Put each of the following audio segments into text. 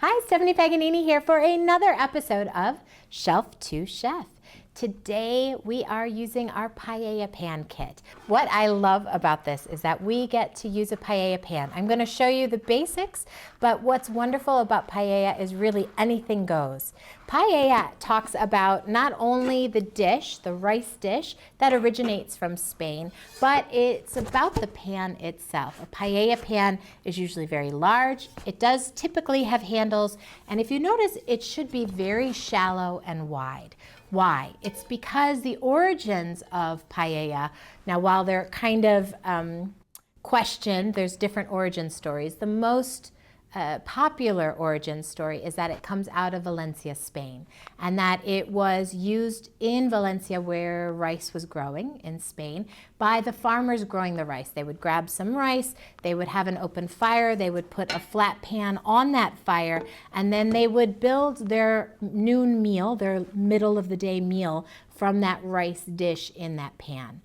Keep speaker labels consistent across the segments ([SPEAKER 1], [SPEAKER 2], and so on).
[SPEAKER 1] Hi, Stephanie Paganini here for another episode of Shelf to Chef. Today we are using our paella pan kit. What I love about this is that we get to use a paella pan. I'm going to show you the basics, but what's wonderful about paella is really anything goes. Paella talks about not only the dish, the rice dish that originates from Spain, but it's about the pan itself. A paella pan is usually very large. It does typically have handles, and if you notice, it should be very shallow and wide. Why? It's because the origins of paella, now while they're kind of questioned, there's different origin stories. The most popular origin story is that it comes out of Valencia, Spain, and that it was used in Valencia where rice was growing in Spain by the farmers growing the rice. They would grab some rice, they would have an open fire, they would put a flat pan on that fire, and then they would build their noon meal, their middle of the day meal from that rice dish in that pan.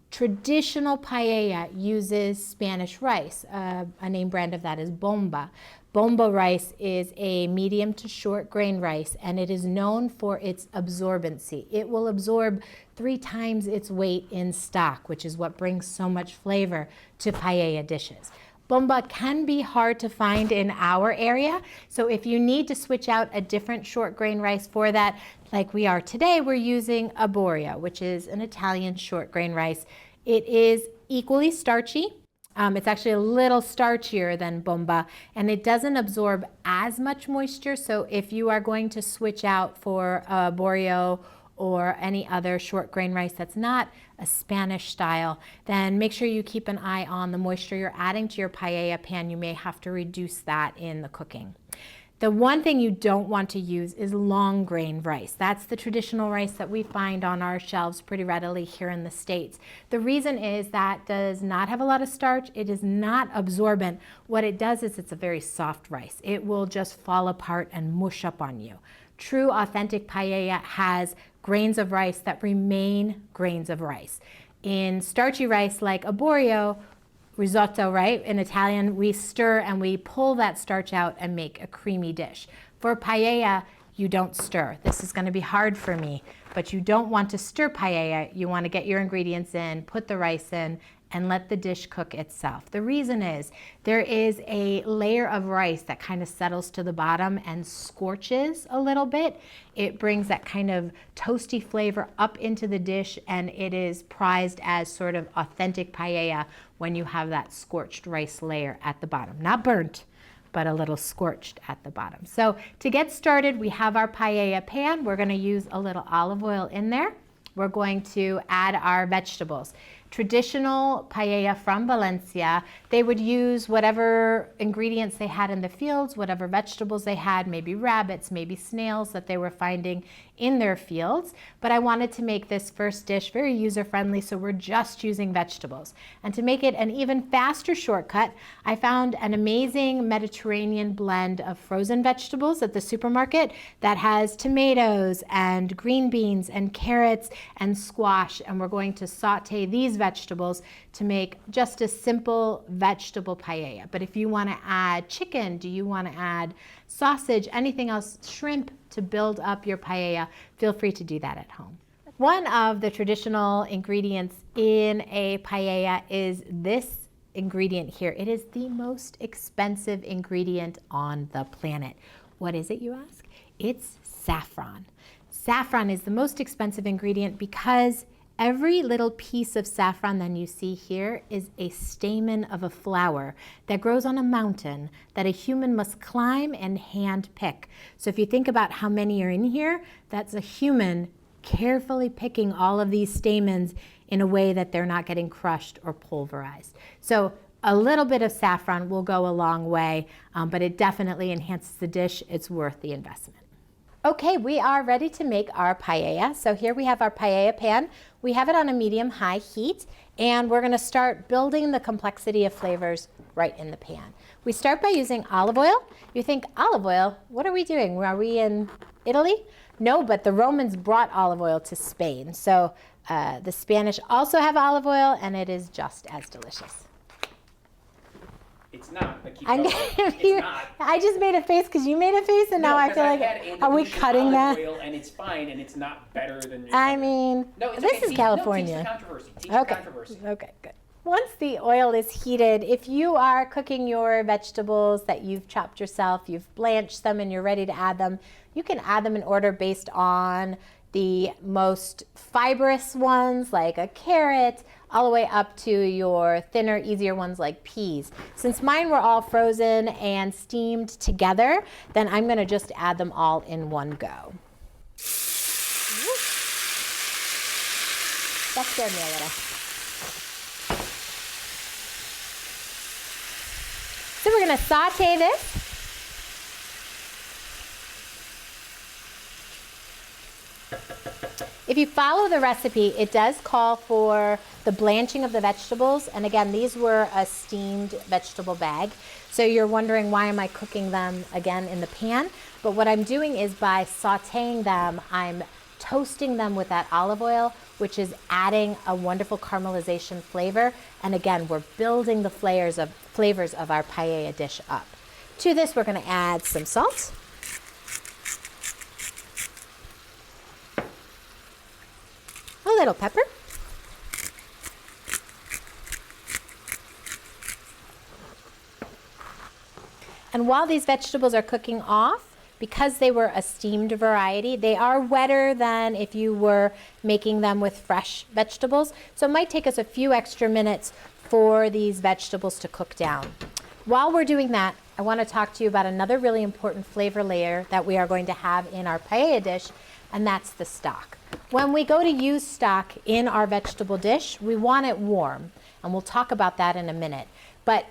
[SPEAKER 1] Traditional paella uses Spanish rice. A name brand of that is bomba. Bomba rice is a medium to short grain rice, and it is known for its absorbency. It will absorb 3 times its weight in stock, which is what brings so much flavor to paella dishes. Bomba can be hard to find in our area, so if you need to switch out a different short grain rice for that, like we are today, we're using arborio, which is an Italian short grain rice. It is equally starchy. It's actually a little starchier than bomba, and it doesn't absorb as much moisture, so if you are going to switch out for arborio or any other short grain rice that's not a Spanish style, then make sure you keep an eye on the moisture you're adding to your paella pan. You may have to reduce that in the cooking. The one thing you don't want to use is long grain rice. That's the traditional rice that we find on our shelves pretty readily here in the States. The reason is that does not have a lot of starch. It is not absorbent. What it does is it's a very soft rice. It will just fall apart and mush up on you. True authentic paella has grains of rice that remain grains of rice. In starchy rice like arborio, risotto, right? In Italian, we stir and we pull that starch out and make a creamy dish. For paella, you don't stir. This is going to be hard for me, but you don't want to stir paella. You want to get your ingredients in, put the rice in, and let the dish cook itself. The reason is there is a layer of rice that kind of settles to the bottom and scorches a little bit. It brings that kind of toasty flavor up into the dish, and it is prized as sort of authentic paella when you have that scorched rice layer at the bottom. Not burnt, but a little scorched at the bottom. So to get started, we have our paella pan. We're going to use a little olive oil in there. We're going to add our vegetables. Traditional paella from Valencia, they would use whatever ingredients they had in the fields, whatever vegetables they had, maybe rabbits, maybe snails that they were finding in their fields. But I wanted to make this first dish very user-friendly, so we're just using vegetables. And to make it an even faster shortcut, I found an amazing Mediterranean blend of frozen vegetables at the supermarket that has tomatoes and green beans and carrots and squash, and we're going to saute these vegetables to make just a simple vegetable paella. But if you want to add chicken, do you want to add sausage, anything else, shrimp to build up your paella, feel free to do that at home. One of the traditional ingredients in a paella is this ingredient here. It is the most expensive ingredient on the planet. What is it, you ask? It's saffron. Saffron is the most expensive ingredient because every little piece of saffron that you see here is a stamen of a flower that grows on a mountain that a human must climb and hand pick. So if you think about how many are in here, that's a human carefully picking all of these stamens in a way that they're not getting crushed or pulverized. So a little bit of saffron will go a long way, but it definitely enhances the dish. It's worth the investment. Okay, we are ready to make our paella. So here we have our paella pan. We have it on a medium-high heat, and we're going to start building the complexity of flavors right in the pan. We start by using olive oil. You think, olive oil? What are we doing? Are we in Italy? No, but the Romans brought olive oil to Spain. So the Spanish also have olive oil, and it is just as delicious.
[SPEAKER 2] It's not, but keep
[SPEAKER 1] I'm
[SPEAKER 2] going. It's not.
[SPEAKER 1] I just made a face because you made a face, and now I feel like, are we cutting that?
[SPEAKER 2] Oil and it's fine, and it's not better than.
[SPEAKER 1] I mean,
[SPEAKER 2] no, it's
[SPEAKER 1] this
[SPEAKER 2] okay.
[SPEAKER 1] is California.
[SPEAKER 2] No, teach the controversy. Teach
[SPEAKER 1] Okay.
[SPEAKER 2] the controversy.
[SPEAKER 1] Okay, good. Once the oil is heated, if you are cooking your vegetables that you've chopped yourself, you've blanched them, and you're ready to add them, you can add them in order based on the most fibrous ones, like a carrot, all the way up to your thinner, easier ones like peas. Since mine were all frozen and steamed together, then I'm gonna just add them all in one go. That scared me a little. So we're gonna saute this. If you follow the recipe, it does call for the blanching of the vegetables. And again, these were a steamed vegetable bag. So you're wondering, why am I cooking them again in the pan? But what I'm doing is, by sauteing them, I'm toasting them with that olive oil, which is adding a wonderful caramelization flavor. And again, we're building the flavors of our paella dish up. To this, we're gonna add some salt. A little pepper. And while these vegetables are cooking off, because they were a steamed variety, they are wetter than if you were making them with fresh vegetables. So it might take us a few extra minutes for these vegetables to cook down. While we're doing that, I want to talk to you about another really important flavor layer that we are going to have in our paella dish, and that's the stock. When we go to use stock in our vegetable dish, we want it warm, and we'll talk about that in a minute. But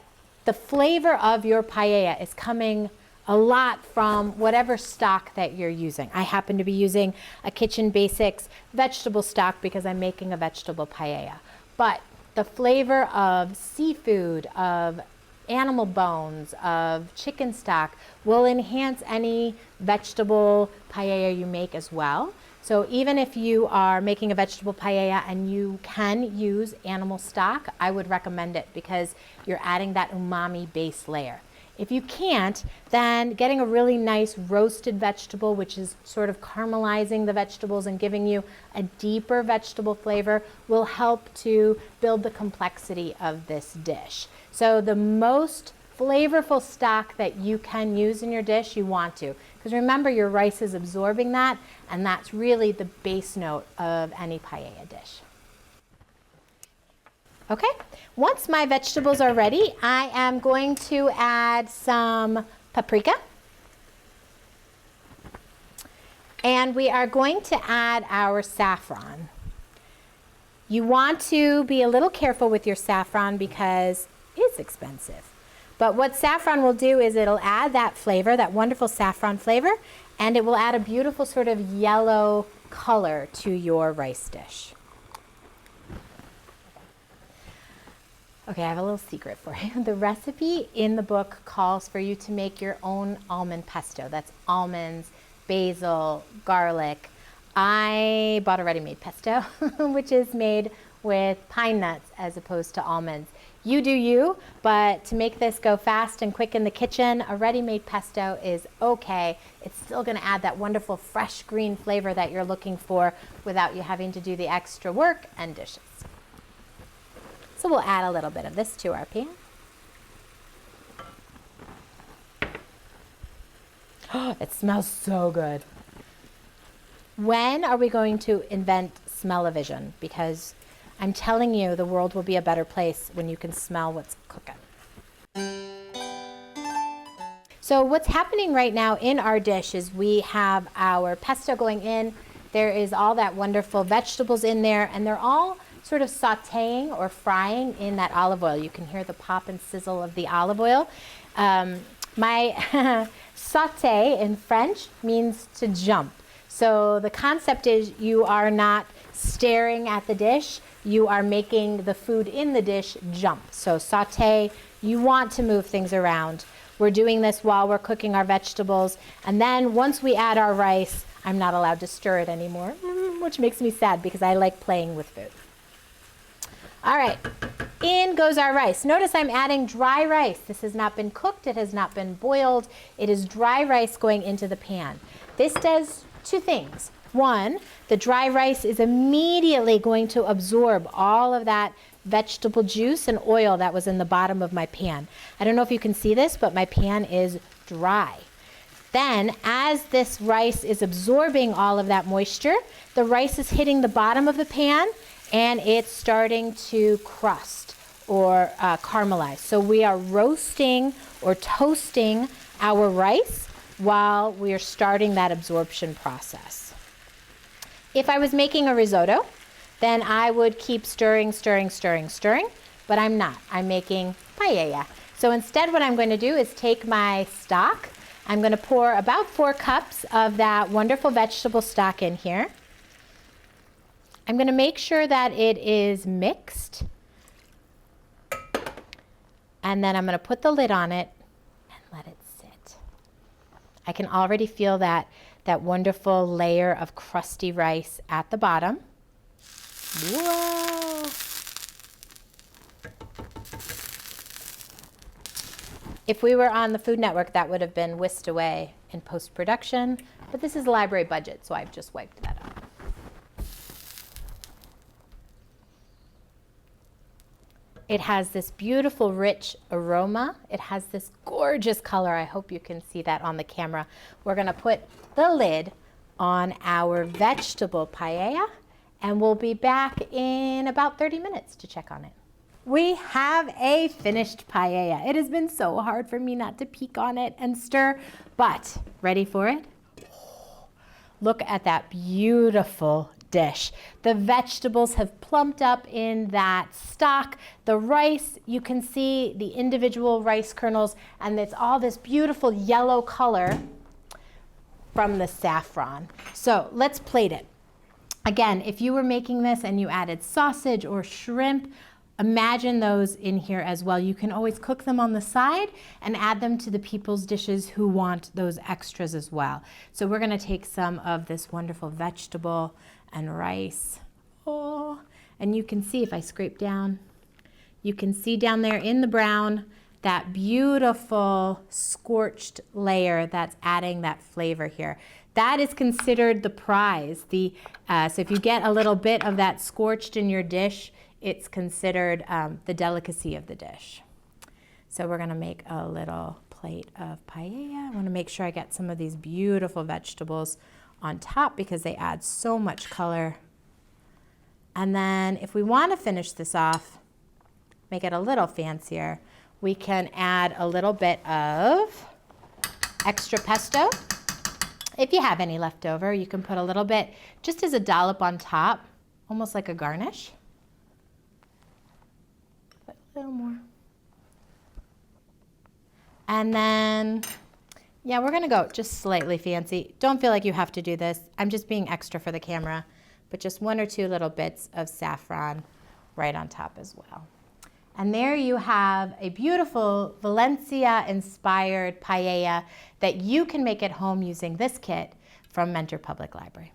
[SPEAKER 1] the flavor of your paella is coming a lot from whatever stock that you're using. I happen to be using a Kitchen Basics vegetable stock because I'm making a vegetable paella. But the flavor of seafood, of animal bones, of chicken stock will enhance any vegetable paella you make as well. So even if you are making a vegetable paella and you can use animal stock, I would recommend it because you're adding that umami base layer. If you can't, then getting a really nice roasted vegetable, which is sort of caramelizing the vegetables and giving you a deeper vegetable flavor, will help to build the complexity of this dish. So the most flavorful stock that you can use in your dish, you want to. Because remember, your rice is absorbing that, and that's really the base note of any paella dish. Okay, once my vegetables are ready, I am going to add some paprika. And we are going to add our saffron. You want to be a little careful with your saffron because it's expensive. But what saffron will do is it'll add that flavor, that wonderful saffron flavor, and it will add a beautiful sort of yellow color to your rice dish. Okay, I have a little secret for you. The recipe in the book calls for you to make your own almond pesto. That's almonds, basil, garlic. I bought a ready-made pesto, which is made with pine nuts as opposed to almonds. You do you, but to make this go fast and quick in the kitchen, a ready-made pesto is okay. It's still gonna add that wonderful fresh green flavor that you're looking for without you having to do the extra work and dishes. So we'll add a little bit of this to our pan. Oh, it smells so good. When are we going to invent smell-o-vision? Because I'm telling you, the world will be a better place when you can smell what's cooking. So what's happening right now in our dish is we have our pesto going in. There is all that wonderful vegetables in there, and they're all sort of sauteing or frying in that olive oil. You can hear the pop and sizzle of the olive oil. My sauté in French means to jump. So the concept is you are not staring at the dish, you are making the food in the dish jump. So sauté, you want to move things around. We're doing this while we're cooking our vegetables, and then once we add our rice, I'm not allowed to stir it anymore, which makes me sad because I like playing with food. All right, in goes our rice. Notice I'm adding dry rice. This has not been cooked, it has not been boiled. It is dry rice going into the pan. This does two things. One, the dry rice is immediately going to absorb all of that vegetable juice and oil that was in the bottom of my pan. I don't know if you can see this, but my pan is dry. Then, as this rice is absorbing all of that moisture, the rice is hitting the bottom of the pan and it's starting to crust or caramelize. So we are roasting or toasting our rice while we are starting that absorption process. If I was making a risotto, then I would keep stirring, but I'm not. I'm making paella. So instead what I'm going to do is take my stock. I'm going to pour about 4 cups of that wonderful vegetable stock in here. I'm going to make sure that it is mixed. And then I'm going to put the lid on it and let it sit. I can already feel that wonderful layer of crusty rice at the bottom. Whoa! If we were on the Food Network, that would have been whisked away in post-production, but this is a library budget, so I've just wiped that out. It has this beautiful, rich aroma. It has this gorgeous color. I hope you can see that on the camera. We're going to put the lid on our vegetable paella, and we'll be back in about 30 minutes to check on it. We have a finished paella. It has been so hard for me not to peek on it and stir, but ready for it? Look at that beautiful dish. The vegetables have plumped up in that stock. The rice, you can see the individual rice kernels, and it's all this beautiful yellow color from the saffron. So let's plate it. Again, if you were making this and you added sausage or shrimp, imagine those in here as well. You can always cook them on the side and add them to the people's dishes who want those extras as well. So we're gonna take some of this wonderful vegetable and rice. Oh, and you can see if I scrape down, you can see down there in the brown, that beautiful scorched layer that's adding that flavor here. That is considered the prize. So if you get a little bit of that scorched in your dish, it's considered the delicacy of the dish. So we're gonna make a little plate of paella. I wanna make sure I get some of these beautiful vegetables on top because they add so much color. And then if we wanna finish this off, make it a little fancier, we can add a little bit of extra pesto. If you have any left over, you can put a little bit just as a dollop on top, almost like a garnish. Put a little more. And then, yeah, we're gonna go just slightly fancy. Don't feel like you have to do this. I'm just being extra for the camera, but just 1 or 2 little bits of saffron right on top as well. And there you have a beautiful Valencia-inspired paella that you can make at home using this kit from Mentor Public Library.